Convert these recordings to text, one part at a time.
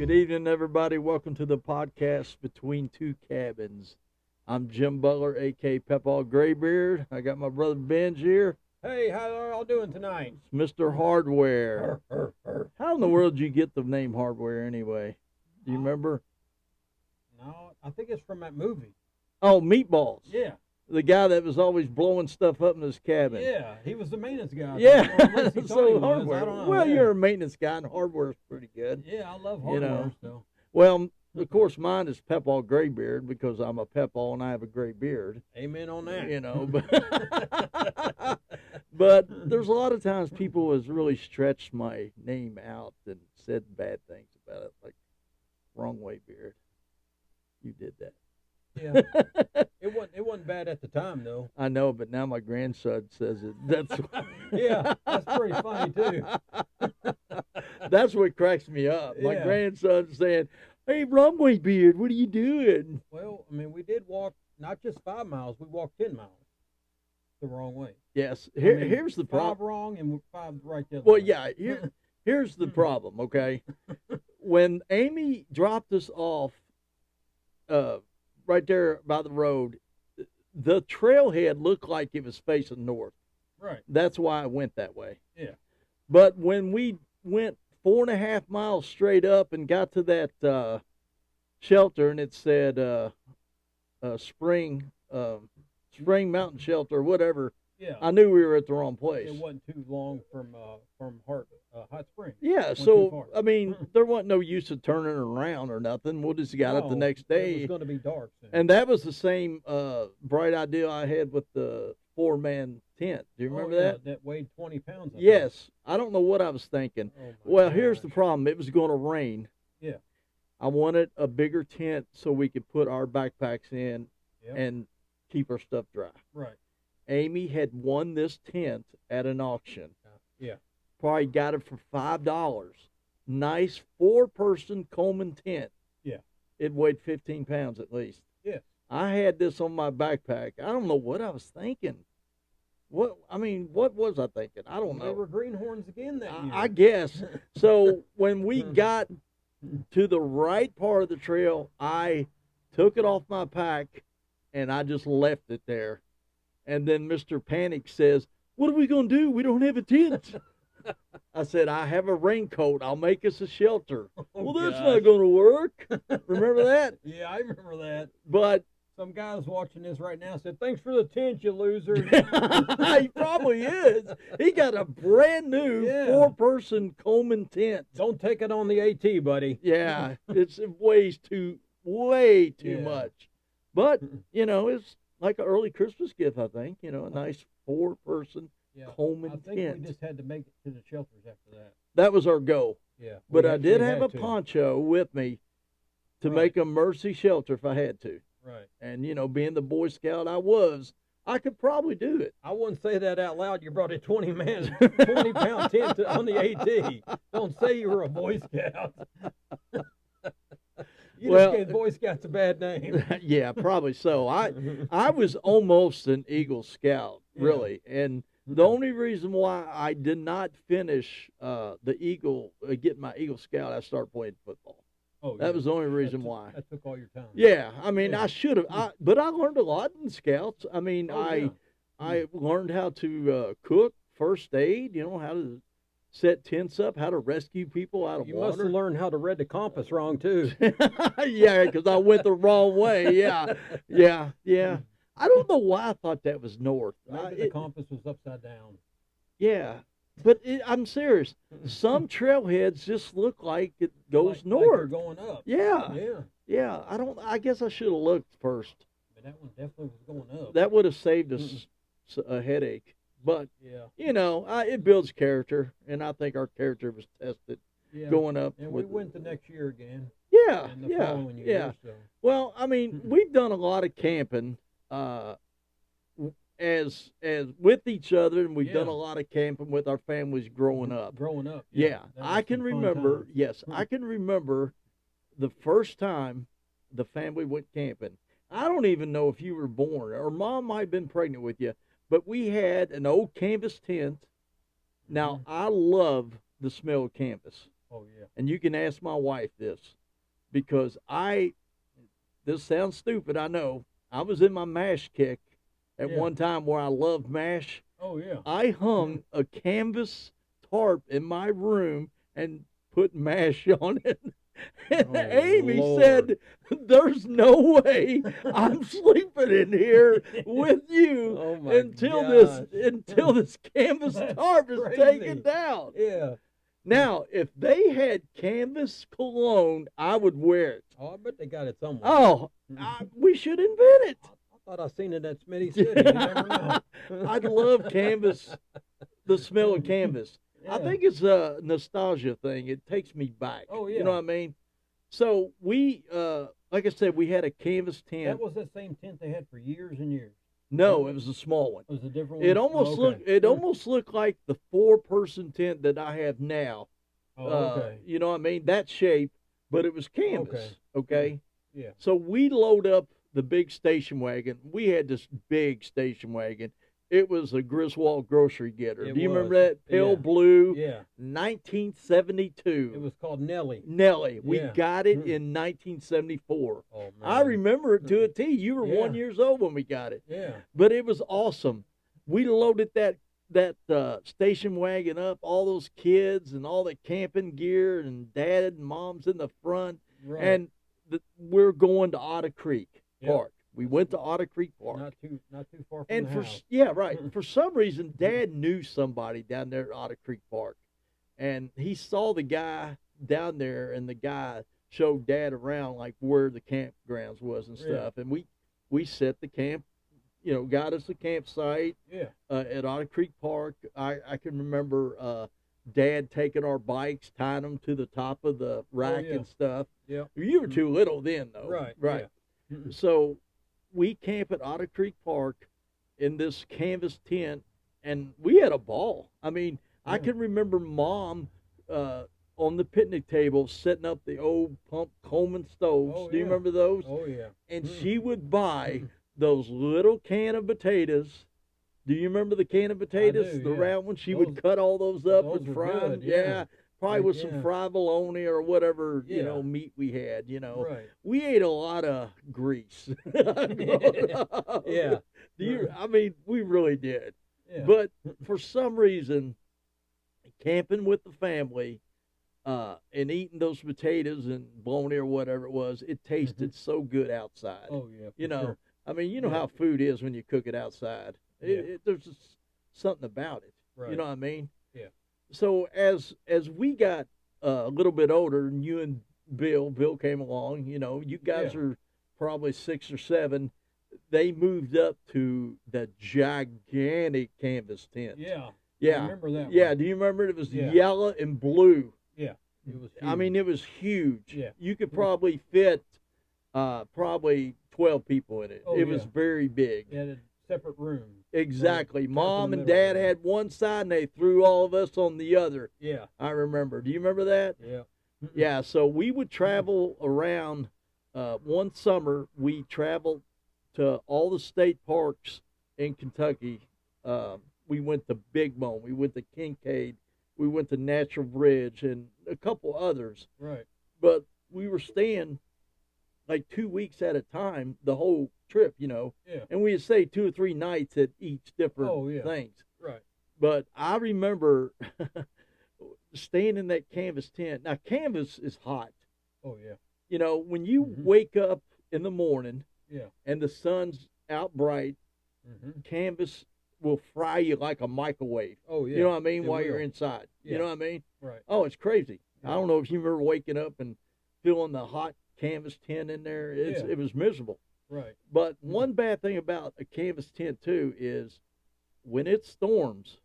Good evening, everybody. Welcome to the podcast Between Two Cabins. I'm Jim Butler, a.k.a. Peppaw Graybeard. I got my brother Benji here. Hey, how are y'all doing tonight? It's Mr. Hardware. How in the world did you get the name Hardware anyway? Do you remember? No, I think it's from that movie. Oh, Meatballs. Yeah. The guy that was always blowing stuff up in his cabin. Yeah, he was the maintenance guy. Yeah. Unless he thought he So was, Hardware. I don't know. Well, yeah. you're a maintenance guy, and Hardware's pretty good. Yeah, I love You hardware. know. So. Well, of course, mine is Peppaw Graybeard because I'm a Peppaw and I have a gray beard. Amen on that. You know, but there's a lot of times people has really stretched my name out and said bad things about it, like wrong way beard. You did that. Yeah. It wasn't bad at the time though. I know, but now my grandson says it. That's Yeah, that's pretty funny too. That's what cracks me up. My Yeah. grandson saying, "Hey, wrong way beard, what are you doing?" Well, I mean, we did walk not just 5 miles, we walked 10 miles the wrong way. Yes. I mean, Here's the 5 problem. wrong and 5 right the other Well, way. yeah. Here's the problem. Okay, when Amy dropped us off, right there by the road, the trailhead looked like it was facing north. Right. That's why I went that way. Yeah. But when we went 4.5 miles straight up and got to that shelter, and it said Spring Mountain Shelter, whatever, Yeah. I knew we were at the wrong place. It wasn't too long from Hot Springs. Yeah, Went too so far. I mean, there wasn't no use of turning around or nothing. We just got up the No, next It day, was going to be dark soon. and that was the same bright idea I had with the 4-man tent. Do you remember that? That weighed 20 pounds. I think. Yes, I don't know what I was thinking. Oh, my Well, here's the gosh. problem. It was going to rain. Yeah. I wanted a bigger tent so we could put our backpacks in Yep. and keep our stuff dry. Right. Amy had won this tent at an auction. Yeah. Probably got it for $5. Nice 4-person Coleman tent. Yeah. It weighed 15 pounds at least. Yeah. I had this on my backpack. I don't know what I was thinking. What was I thinking? I don't They know. were greenhorns again that year. I guess. So when we got to the right part of the trail, I took it off my pack and I just left it there. And then Mr. Panic says, "What are we going to do? We don't have a tent." I said, "I have a raincoat. I'll make us a shelter." Well, that's gosh. not going to work. Remember that? Yeah, I remember that. But Some guy's watching this right now said, "Thanks for the tent, you loser." he probably is. He got a brand new Yeah. 4-person Coleman tent. Don't take it on the AT, buddy. Yeah, it weighs way too Yeah. much. But, it's like an early Christmas gift, I think. A nice 4-person Yeah. Coleman I think tent. we just had to make it to the shelters after that. That was our goal. Yeah. But we I did actually have a had to. poncho with me to Right. make a mercy shelter if I had to. Right. And, being the Boy Scout I was, I could probably do it. I wouldn't say that out loud. You brought a 20-pound tent on the AT. Don't say you were a Boy Scout. You Well- just gave Boy Scouts a bad name. Yeah, probably so. I was almost an Eagle Scout, really. And the only reason why I did not finish getting my Eagle Scout, I started playing football. Oh, That yeah. was the only reason why. That took all your time. Yeah, I mean, Yeah. I should have. But I learned a lot in Scouts. I mean, Oh, yeah. I learned how to cook, first aid. How to set tents up, how to rescue people out of You must water. have learned how to read the compass wrong too. Yeah, because I went the wrong way. Yeah. I don't know why I thought that was north. Maybe the compass was upside down. Yeah, but I'm serious. Some trailheads just look like it goes Like north. you're going up. Yeah, Yeah. yeah. I guess I should have looked first. But that one definitely was going up. That would have saved us a headache. But Yeah. it builds character, and I think our character was tested Yeah. going up. And we went the next year again. Yeah, And the yeah, following year. yeah. So. Well, I mean, we've done a lot of camping, as with each other, and we've done Yeah. a lot of camping with our families growing up. Growing up. Yeah, that I was can some fun remember. times. Yes, I can remember the first time the family went camping. I don't even know if you were born or Mom might have been pregnant with you, but we had an old canvas tent. Now I love the smell of canvas. Oh yeah. And you can ask my wife this, because this sounds stupid, I know. I was in my MASH kick at one time where I loved MASH. Oh yeah. I hung a canvas tarp in my room and put MASH on it. And Oh, Amy Lord. said, "There's no way I'm sleeping in here with you Oh my until gosh. this canvas That's tarp is crazy. taken down." Yeah. Now, if they had canvas cologne, I would wear it. Oh, I bet they got it somewhere. Oh, we should invent it. I thought I seen it at Smitty City. You never know. I'd love canvas, the smell of canvas. Yeah. I think it's a nostalgia thing. It takes me back. Oh, yeah. You know what I mean? So we, like I said, we had a canvas tent. That was that same tent they had for years and years. No, it was a small one. It was a different one. It almost looked. It almost looked like the 4-person tent that I have now. Oh, okay. You know what I mean? That shape, but it was canvas. Okay. Yeah. So we load up the big station wagon. We had this big station wagon. It was a Griswold grocery getter. Do you remember that? Pale blue. Yeah. 1972. It was called Nellie. Nellie. We Yeah. got it in 1974. Oh man. I remember it to a T. You were 1 year old when we got it. Yeah. But it was awesome. We loaded that station wagon up, all those kids and all the camping gear, and dad and mom's in the front. Right. And we're going to Otter Creek Yep. Park. We went to Otter Creek Park. Not too far from And the for house. yeah, right. For some reason, Dad knew somebody down there at Otter Creek Park, and he saw the guy down there, and the guy showed Dad around like where the campgrounds was and stuff. And we set the camp, got us a campsite. Yeah. At Otter Creek Park. I can remember Dad taking our bikes, tying them to the top of the rack and stuff. Yeah. You were too little then, though. Right. Right. Yeah. So we camp at Otter Creek Park in this canvas tent, and we had a ball. I mean, I can remember Mom on the picnic table setting up the old pump Coleman stoves. Oh, Do you yeah. remember those? Oh yeah. And she would buy those little can of potatoes. Do you remember the can of potatoes? do, The yeah. round one? She would cut all those up those and were fry them. good, yeah. Probably Like, with some fry bologna or whatever, Yeah. meat we had, Right. We ate a lot of grease. growing up. Yeah. I mean, we really did. Yeah. But for some reason, camping with the family and eating those potatoes and bologna or whatever it was, it tasted so good outside. Oh yeah. You know, Sure. I mean, you know how food is when you cook it outside. There's just something about it. Right. You know what I mean? Yeah. So as we got a little bit older, and you and Bill came along. You guys are probably 6 or 7. They moved up to the gigantic canvas tent. Yeah. Yeah. I remember that. Yeah. One. Do you remember it? It was Yeah. yellow and blue. Yeah. It was. I mean, it was huge. Yeah. You could probably fit probably 12 people in it. Oh, It was yeah. very big. It had a separate room. Exactly. Right, Mom in the and middle. Dad had one side, and they threw all of us on the other. Yeah. I remember. Do you remember that? Yeah. Yeah. So we would travel around. One summer, we traveled to all the state parks in Kentucky. We went to Big Bone. We went to Kincaid. We went to Natural Bridge and a couple others. Right. But we were staying like 2 weeks at a time the whole trip, Yeah. and we'd stay 2 or 3 nights at each different things. Right. But I remember staying in that canvas tent. Now, canvas is hot. Oh yeah. When you wake up in the morning Yeah. and the sun's out bright, canvas will fry you like a microwave. Oh yeah. You know what I mean? It While you're will. inside. You Yeah. know what I mean? Right. Oh, it's crazy. Yeah. I don't know if you remember waking up and feeling the hot canvas tent in there. It was miserable. Right. But one bad thing about a canvas tent too is when it storms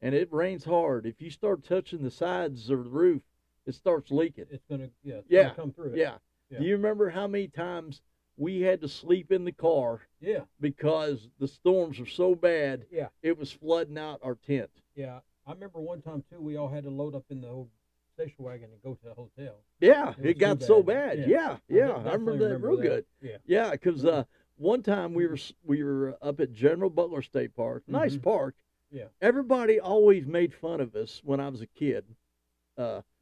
and it rains hard, if you start touching the sides or the roof, it starts leaking. It's gonna Yeah. come through it. Yeah. Do you remember how many times we had to sleep in the car Yeah. because the storms were so bad Yeah. it was flooding out our tent? Yeah. I remember one time too. We all had to load up in the old station wagon and go to the hotel. Yeah, It it was got too so bad. bad. Yeah. Yeah, I I remember definitely that real good. Yeah. Yeah, because one time we were up at General Butler State Park, nice park. Yeah. Everybody always made fun of us when I was a kid.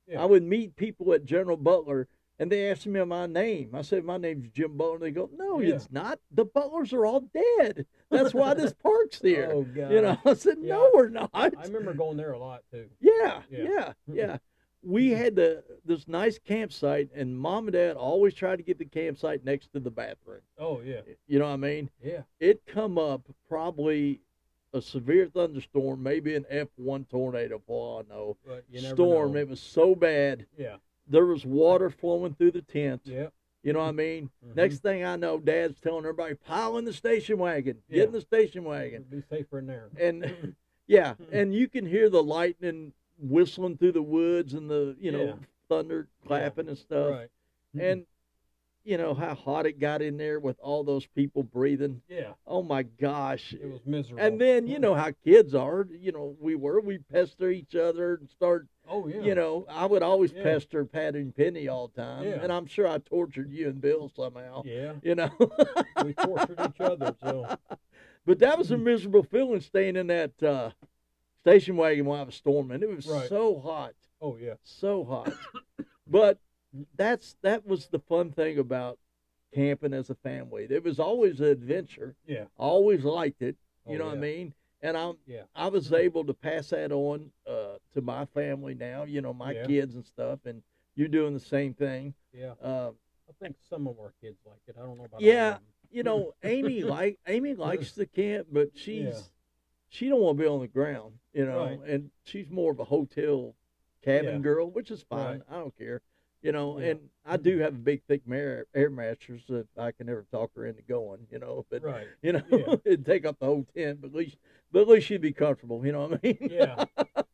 Yeah. I would meet people at General Butler, and they asked me my name. I said, my name's Jim Butler. They go, no, Yeah. it's not. The Butlers are all dead. That's why this park's here. Oh, God. You know, I said, Yeah, no, we're not. I remember going there a lot, too. Yeah, Yeah. yeah. We had this nice campsite, and Mom and Dad always tried to get the campsite next to the bathroom. Oh, yeah. You know what I mean? Yeah. It come up probably a severe thunderstorm, maybe an F1 tornado, for all I know. But you never Storm. know. It was so bad. Yeah. There was water flowing through the tent. Yeah. You know what I mean? Mhm. Next thing I know, Dad's telling everybody, pile in the station wagon. Yeah. Get in the station wagon. Be safer in there. And yeah, and you can hear the lightning whistling through the woods and the, Yeah. thunder clapping and stuff. Right. And you know how hot it got in there with all those people breathing. Yeah. Oh my gosh. It was miserable. And then you know how kids are. We pester each other and start. Oh, yeah. I would always Yeah. pester Patty and Penny all the time, Yeah. and I'm sure I tortured you and Bill somehow. Yeah. We tortured each other, so. But that was a miserable feeling staying in that station wagon while it was storming. It was Right. so hot, Oh, yeah. so hot. But that was the fun thing about camping as a family. It was always an adventure. Yeah. Always liked it. You Oh, know what I yeah. mean? And Yeah. I was able to pass that on to my family now. My Yeah. kids and stuff. And you're doing the same thing. Yeah. Uh, I think some of our kids like it. I don't know about Yeah. all of them. Amy likes the camp, but she don't want to be on the ground. Right. And she's more of a hotel cabin Yeah. girl, which is fine. Right. I don't care. Yeah. And I do have a big, thick air mattress that I can never talk her into going, but, Right. you know, Yeah. it'd take up the whole tent, but at least she'd be comfortable, you know what I mean? Yeah.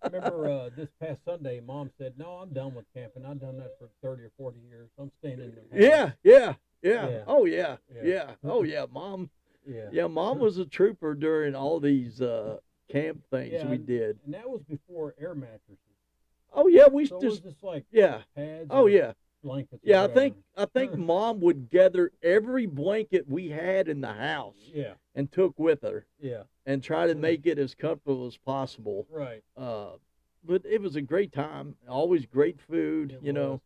I remember this past Sunday, Mom said, no, I'm done with camping. I've done that for 30 or 40 years. I'm staying in the house. Yeah. Yeah. Oh, yeah. Yeah. Yeah. Oh, yeah. Mom. Yeah. Yeah, Mom was a trooper during all these camp things Yeah, we did. And that was before air mattresses. Oh, yeah, we So it just, was just like yeah. pads Oh, and yeah. blankets. or Yeah, whatever. I think Mom would gather every blanket we had in the house Yeah. and took with her Yeah. and try to make it as comfortable as possible. Right. But it was a great time. Always great food. It was.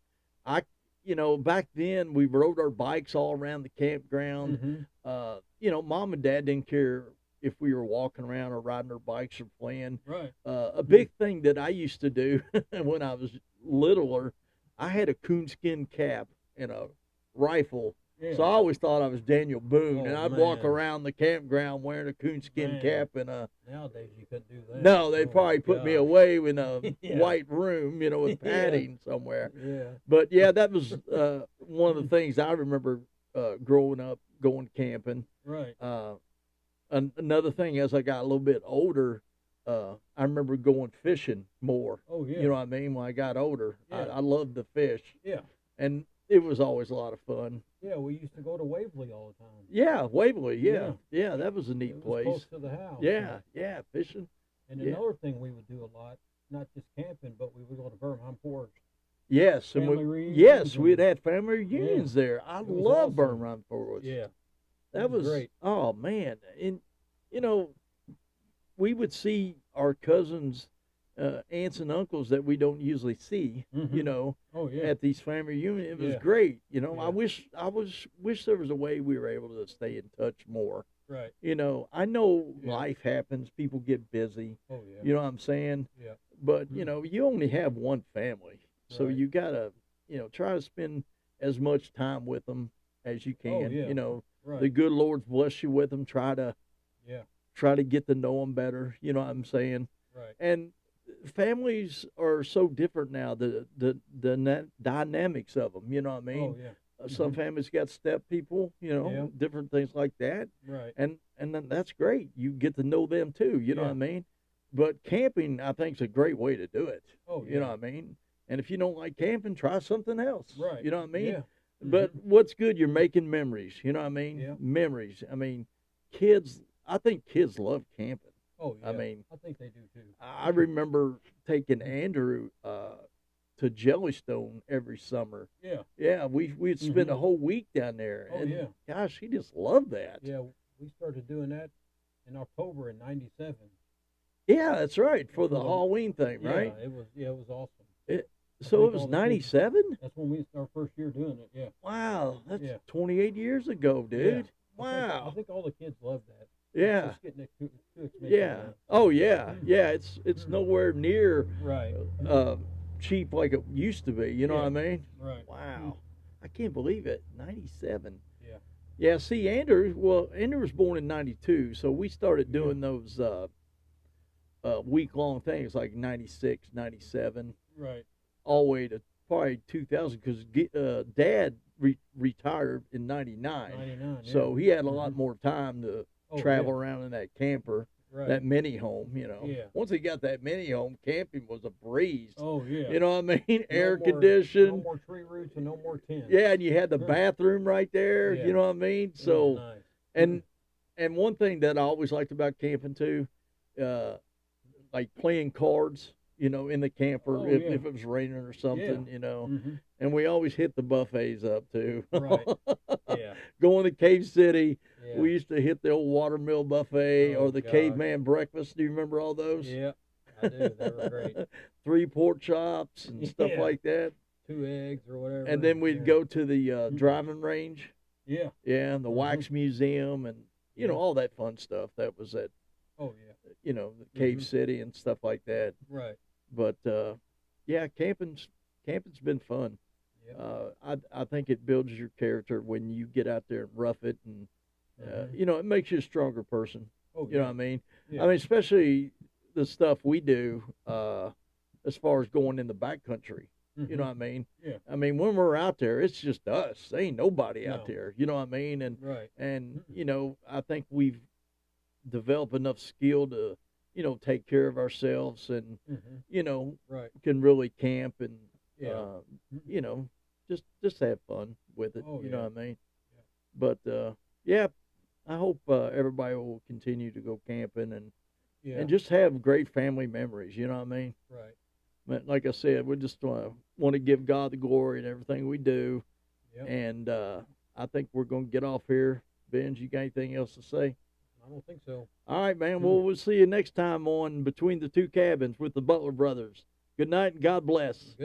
Back then we rode our bikes all around the campground. Mhm. Mom and Dad didn't care if we were walking around or riding our bikes or playing. Right. A big thing that I used to do when I was littler, I had a coonskin cap and a rifle. Yeah. So I always thought I was Daniel Boone, Oh, and I'd walk man. around the campground wearing a coonskin Man. cap and a. Nowadays you couldn't do that. No, they'd Oh, probably put me gosh. away in a Yeah. white room, with Yeah. padding somewhere. Yeah. But yeah, that was one of the things I remember growing up, going camping. Right. Another thing, as I got a little bit older, I remember going fishing more. Oh, yeah. You know what I mean? When I got older, Yeah. I loved to fish, Yeah. and it was always a lot of fun. Yeah, we used to go to Waverly all the time. Yeah, Waverly. Yeah, that was a neat It was place. close to the house. Yeah, fishing. And Yeah. another thing we would do a lot, not just camping, but we would go to Birmingham Forge. Yes, Family reunions yes, and- we'd had family reunions there. I It was love awesome. Burn Run Forward. Yeah. That It was was great. Oh man, and we would see our cousins, aunts and uncles that we don't usually see. Mhm. Oh, yeah. At these family reunions, it was Yeah. great. I Yeah. wish there was a way we were able to stay in touch more. Right. I know Yeah. life happens, people get busy. Oh, yeah. You know what I'm saying? Yeah. But you only have one family, so Right. you gotta try to spend as much time with them as you can. yeah. Right. The good Lord's blessed you with them. Try to get to know them better. You know what I'm saying? Right. And families are so different now. The dynamics of them. You know what I mean? Oh, yeah. Some families got step people. Yeah. Different things like that. Right. And then that's great. You get to know them too. You know what I mean? But camping, I think, is a great way to do it. Oh, yeah. You know what I mean? And if you don't like camping, try something else. Right. You know what I mean? Yeah. But what's good? You're making memories. You know what I mean? Yeah. Memories. I mean, kids. I think kids love camping. Oh, yeah. I mean, I think they do too. I remember taking Andrew to Jellystone every summer. Yeah. Yeah, we'd spend a Mhm. whole week down there. Oh, and yeah. Gosh, he just loved that. Yeah. We started doing that in October in '97. Yeah, that's right, for the For the- Halloween thing, right? Yeah. It was awesome. So it was 97? That's when we our first year doing it. Yeah. Wow, that's Yeah. 28 years ago, dude. Yeah. Wow. I think all the kids love that. Yeah. It's just getting it too expensive. Yeah. Oh yeah. Yeah. It's nowhere near Right. cheap like it used to be. You know what I mean? Right. Wow. I can't believe it. 97. Yeah. Yeah. See, Andrew. Well, Andrew was born in 92, so we started doing those week-long things like 96, 97, Right. all the way to probably 2000 because Dad retired in 99. 99. Yeah. So he had a lot more time to travel around in that camper. Right. That mini home, you know. Yeah. Once he got that mini home, camping was a breeze. Oh yeah. You know what I mean? Air conditioned. No more tree roots and no more tents. Yeah, and you had the bathroom right there. Yeah. You know what I mean? So, nice. and one thing that I always liked about camping too, like playing cards. You know, in the camper if it was raining or something. You know, and we always hit the buffets up too. Right. Yeah. Going to Cave City. Yeah. We used to hit the old watermill buffet or the caveman breakfast. Do you remember all those? Yeah, I do. They were great. 3 pork chops and stuff like that. 2 eggs or whatever. And then we'd go to the driving range. Yeah. Yeah, and the wax museum and, you know, all that fun stuff that was at, you know, the Cave City and stuff like that. Right. But, yeah, camping's been fun. Yep. I think it builds your character when you get out there and rough it and, you know, it makes you a stronger person. Oh, you know what I mean? Yeah. I mean, especially the stuff we do as far as going in the backcountry. You know what I mean? Yeah. I mean, when we're out there, it's just us. There ain't nobody out there. You know what I mean? And and you know, I think we've developed enough skill to, you know, take care of ourselves and you know, can really camp and you know, just have fun with it. You know what I mean? Yeah. But yeah, I hope everybody will continue to go camping and just have great family memories. You know what I mean? Right. But like I said, we just want to give God the glory in everything we do. Yep. And I think we're going to get off here. Benji, you got anything else to say? I don't think so. All right, man. Well, we'll see you next time on Between the Two Cabins with the Butler brothers. Good night and God bless.